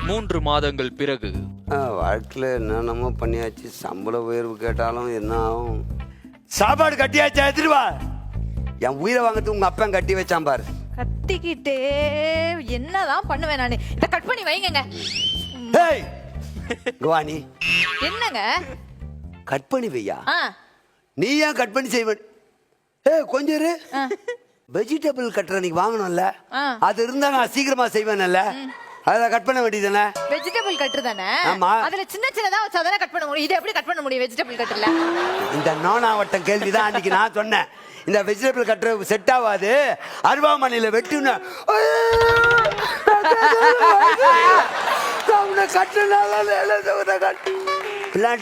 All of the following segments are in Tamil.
3 மாதங்கள் பிறகு. வாழ்க்கையில் என்னென்னமோ பண்ணியாச்சு. சம்பள உயர்வு கேட்டாலும் என்ன ஆகும்? சாப்பாடு கட்டியாச்சா? எடுத்துருவா. என் உயிரை வாங்கிறது உங்க அப்பன் கட்டி வச்சான் பாரு. கத்திக்கிட்டே என்னதான் பண்ணுவேன் நானு. இத கட் பண்ணி வைங்கங்க. ஏய் குவானி, என்னங்க கட் பண்ணி வையா? ஆ நீ ஏன் கட் பண்ணி செய்வ? கொஞ்சம் இரு. வெஜிடபிள் கட்டர் நீ வாங்கணும்ல, அது இருந்தா நான் சீக்கிரமா செய்வேன்ல. அதை கட் பண்ண வேண்டியதுதானே? வெஜிடபிள் கட்டர் தானே? ஆமா. அதுல சின்ன சின்னதா வச்சா தானே கட் பண்ண முடியும். இதை எப்படி கட் பண்ண முடியும் வெஜிடபிள் கட்டர்ல? இந்த நோனாவட்டம் கேள்விதான் அன்னைக்கு நான் சொன்னேன். இந்த வெஜிடபிள் கட்டர் செட் ஆகாது, அருவாமனையில வெட்டுன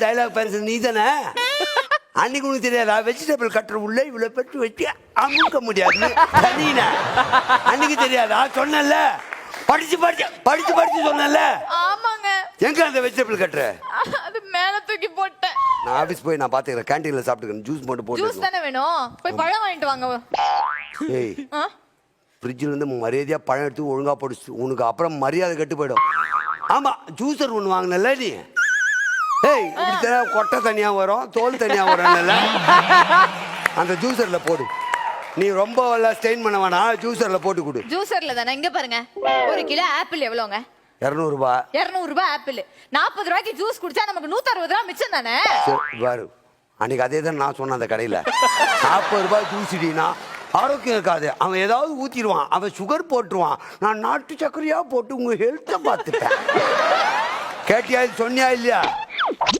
டைலாக் பேசுறது நீ தானே? அன்னைக்கு உனக்கு தெரியாதா? வெஜிடபிள் கட்டர் உள்ள இவ்வளவு பெற்று வச்சு அமுக்க முடியாது. அன்னைக்கு தெரியாதா? சொன்னல, படிச்சு படிச்சு படிச்சு படிச்சு சொன்னல. ஆமாங்க. எங்க அந்த வெஜிடபிள் கட்டர்? அது மேல தூக்கி போட்டேன். நான் ஆபீஸ் போய் நான் பாத்துக்கிறேன். கேண்டீன்ல சாப்பிட்டுக்கிறேன். ஜூஸ் மட்டும் போட்டு. ஜூஸ் தானே வேணும்? போய் பழம் வாங்கிட்டு வாங்க. ஏய், ஃப்ரிட்ஜில் இருந்து மரியாதையா பழம் எடுத்து ஒழுங்கா போட்டு. உனக்கு அப்புறம் மரியாதை கெட்டு போயிடும். ஆமா, ஜூஸர் ஒன்று வாங்கினல நீ. ஏய், இப்படி கொட்டை தனியா வரும், தோல் தனியா வரும்ல, அந்த ஜூஸர்ல போடு. நீ ரொம்ப ஸ்டெயின் பண்ண வேணாம், ஜூஸர்ல போட்டு கொடு. ஜூஸர்ல தானே? இங்க பாருங்க, 1 கிலோ ஆப்பிள் எவ்வளோங்க? 200 ரூபாய். 200 ரூபாய் ஆப்பிள். 40 ரூபாய்க்கு ஜூஸ் குடிச்சா நமக்கு 160 ரூபாய் மிச்சம் தானே? பாரு, அன்னைக்கு அதே தான் நான் சொன்னேன் அந்த கடையில். 40 ரூபாய் ஜூஸ்டினா ஆரோக்கியம் இருக்காது. அவன் ஏதாவது ஊத்திடுவான், அவன் சுகர் போட்டுருவான். நான் நாட்டு சர்க்கரையா போட்டு உங்க ஹெல்த்தை பார்த்துட்டேன். கேட்டியா? சொன்னியா இல்லையா?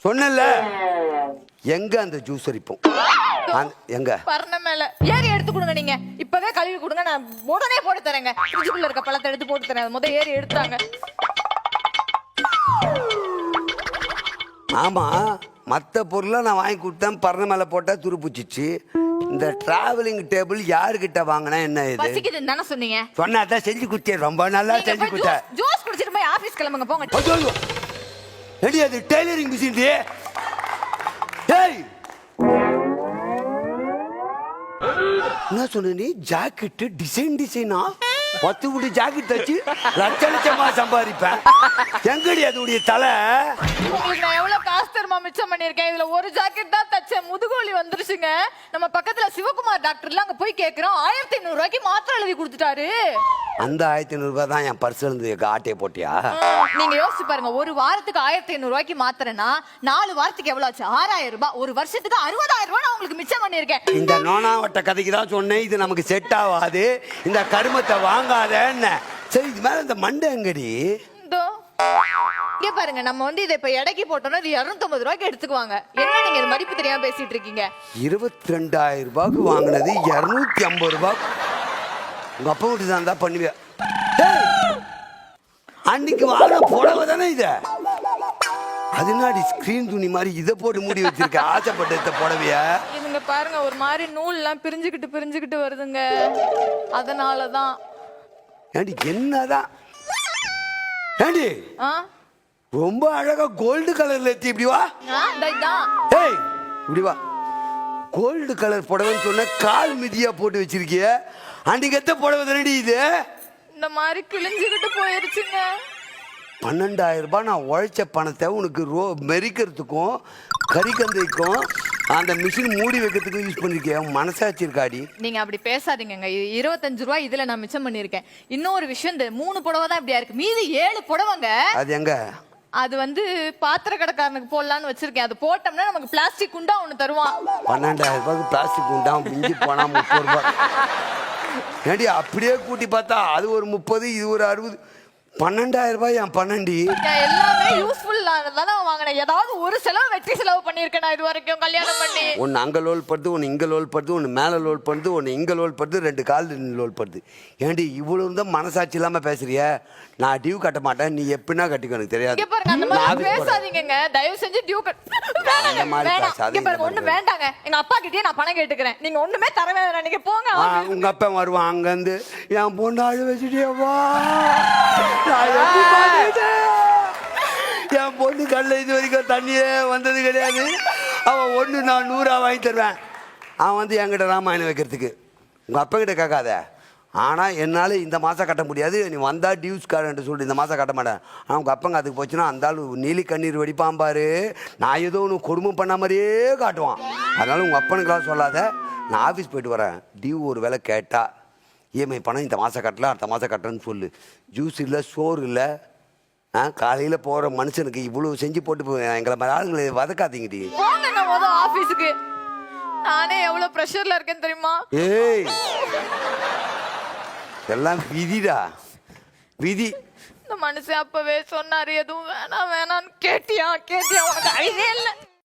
சொன்னல. எங்க அந்த ஜூஸர்? இப்போ எங்க? பரண மேல ஏறி எடுத்து கொடுங்க. நீங்க இப்பவே கழுவி கொடுங்க, நான் உடனே போட்டு தரேங்க. ஃப்ரிட்ஜுக்குள்ள இருக்க பழத்தை எடுத்து போட்டு தரேன். முத ஏறி எடுத்தாங்க. ஆமா, மற்ற பொருளை நான் வாங்கி கொடுத்தேன். பரண மேல போட்டா துருப்புச்சிச்சு. இந்த டிராவலிங் டேபிள் யாருக்கிட்ட வாங்கினா என்ன? இது பசிக்குதுன்னு தானே சொன்னீங்க? சொன்னாதான் செஞ்சு கொடுத்தேன். ரொம்ப நல்லா செஞ்சு கொடுத்தேன். ஜூஸ் குடிச்சிட்டு போய் ஆபீஸ் கிளம்புங்க போங்க. ரெடி? அது டெய்லரிங் மிஷின். ஏய், என்ன சொன்ன நீ? ஜாக்கெட் டிசைனா 10 கோடி ஜாக்கெட் தச்சு லட்ச லட்சமா சம்பாதிப்பேன். எங்கடி அதோடைய தலை? உங்களுக்கு நான் எவ்வளவு காசு தருமா மிச்சம் பண்ணிருக்கேன். இதுல ஒரு ஜாக்கெட் தான் தச்சேன். முதுகோலி வந்துருச்சுங்க. நம்ம பக்கத்துல சிவகுமார் டாக்டர்ல அங்க போய் கேக்குறோம், 1500 ரூபாய்க்கு மாத்திரை எழுதி கொடுத்துட்டாரு. அந்த 1500 ரூபாய் தான் என் பர்ஸ் இருந்து ஆட்டையை போட்டியா? நீங்க யோசிச்சு பாருங்க, ஒரு வாரத்துக்கு 1500 ரூபாய்க்கு மாத்திரைனா 4 வாரத்துக்கு எவ்வளவு ஆச்சு? 6000 ரூபாய். ஒரு வருஷத்துக்கு 60000 ரூபாய் நான் உங்களுக்கு மிச்சம் பண்ணிருக்கேன். இந்த நோனாவட்ட கதைக்கு தான் சொன்னேன், இது நமக்கு செட் ஆகாது, இந்த கருமத்தை வாங்காதன்னு. சரி, இது மேல இந்த மண்டை எங்கடி? இங்க பாருங்க, நம்ம வந்து இதை இப்ப எடைக்கு போட்டோம்னா இது 250 ரூபாய்க்கு எடுத்துக்குவாங்க. என்ன நீங்க இது மதிப்பு தெரியாம பேசிட்டு இருக்கீங்க? 22000 ரூபாய்க்கு வாங்கினது 250 ரூபாய். உங்க அப்பா வீட்டு தான் பண்ணுவேன். அன்னைக்கு வாங்கின புடவை தானே இது. அதனாடி ஸ்கிரீன் துணி மாதிரி இதை போட்டு மூடி வச்சிருக்க. ஆசைப்பட்ட புடவைய இதுங்க பாருங்க, ஒரு மாதிரி நூல் எல்லாம் பிரிஞ்சுக்கிட்டு வருதுங்க. அதனாலதான். ஏண்டி என்னதான்? ஏண்டி ரொம்ப அழகா கோல்டு கலர்ல ஏத்தி இப்படி வா. ஏய், இப்படி வா. கோல்டு கலர் புடவைன்னு சொன்ன கால் மிதியா போட்டு வச்சிருக்கிய. அன்னைக்கு எத்த புடவை தானடி இது? இந்த மாதிரி கிழிஞ்சுக்கிட்டு போயிருச்சுங்க. 12000 ரூபாய் நான் உழைச்ச பணத்தை உனக்கு மெரிக்கிறதுக்கும் கறிக்கந்தைக்கும் அந்த மிஷின் மூடி வைக்கிறதுக்கும் யூஸ் பண்ணிருக்கேன். மனசாச்சு இருக்காடி? நீங்க அப்படி பேசாதீங்க. 25 ரூபாய் இதுல நான் மிச்சம் பண்ணிருக்கேன். இன்னொரு விஷயம், இந்த 3 புடவை தான் இப்படியா இருக்கு. மீதி 7 புடவைங்க. அது எங்க? அது வந்து பாத்திர கடைக்காரனுக்கு போடலான்னு வச்சிருக்கேன். அது போட்டோம்னா நமக்கு பிளாஸ்டிக் குண்டா ஒண்ணு தருவான். 12000 ரூபாய்க்கு பிளாஸ்டிக் குண்டா மிஞ்சி போனா 30 ரூபாய். ஏடி அப்படியே கூட்டி பார்த்தா அது ஒரு 30, இது ஒரு 60. 12000 ரூபாய். என் 12 எல்லாமே யூஸ்ஃபுல் தானே வாங்கினேன். ஏதாவது ஒரு செலவு வெற்றி செலவு பண்ணிருக்கேன் நான் இது வரைக்கும் கல்யாணம் பண்ணி. ஒன்னு அங்க லோல் படுது, ஒன்னு இங்க லோல் படுது, ஒன்னு மேல லோல் படுது, ஒன்னு இங்க லோல் படுது, 2 கால் லோல் படுது. ஏண்டி இவ்வளவு தான் மனசாட்சி இல்லாம பேசுறிய? நான் டியூ கட்ட மாட்டேன், நீ எப்படின்னா கட்டிக்கோ, எனக்கு தெரியாது. இங்க பாருங்க, அந்த மாதிரி பேசாதீங்க. தயவு செஞ்சு டியூ கட் வேணாங்க. இங்க பாருங்க, ஒண்ணு வேண்டாங்க. எங்க அப்பா கிட்டயே நான் பணம் கேட்டுக்கிறேன். நீங்க ஒண்ணுமே தர வேண்டாம், நீங்க போங்க. உங்க அப்பா வருவான் அங்க இருந்து, என் பொண்ணு அழு வச்சுட்டே வா. என் பொண்ணு கல்ல இது வரைக்கும் தண்ணியே வந்தது கிடையாது. அவன் ஒன்று நான் 100 வாங்கி தருவேன். அவன் வந்து என்கிட்ட ராமாயணம் வைக்கிறதுக்கு. உங்கள் அப்பா கிட்ட கேட்காத, ஆனால் என்னால் இந்த மாதம் கட்ட முடியாது, நீ வந்தால் டியூஸ் கார்டுன்ட்டு சொல்லிட்டு இந்த மாதம் கட்ட மாட்டேன். ஆனால் உங்கள் அப்பங்க அதுக்கு போச்சுன்னா அந்த ஆள் நீலி கண்ணீர் வடிப்பான் பாரு, நான் ஏதோ ஒன்று கொடுமை பண்ண மாதிரியே காட்டுவான். அதனால் உங்கள் அப்பனுக்கெல்லாம் சொல்லாத, நான் ஆஃபீஸ் போயிட்டு வரேன், டியூ ஒரு வேலை கேட்டால் இஎம்ஐ பணம் இந்த மாதம் கட்டல அடுத்த மாதம் கட்டுறேன்னு சொல்லு. ஜூஸ் இல்லை, சோறு இல்லை, காலையில் போகிற மனுஷனுக்கு இவ்வளோ செஞ்சு போட்டு எங்களை மாதிரி ஆளுங்களை வதக்காதீங்கடி. ஆஃபீஸுக்கு நானே எவ்வளவு பிரஷர்ல இருக்கேன் தெரியுமா? ஏய், எல்லாம் விதிடா, விதி. இந்த மனுஷன் அப்பவே சொன்னாரு எதுவும் வேணாம் வேணான்னு. கேட்டியா உனக்கு அறிவே இல்லை.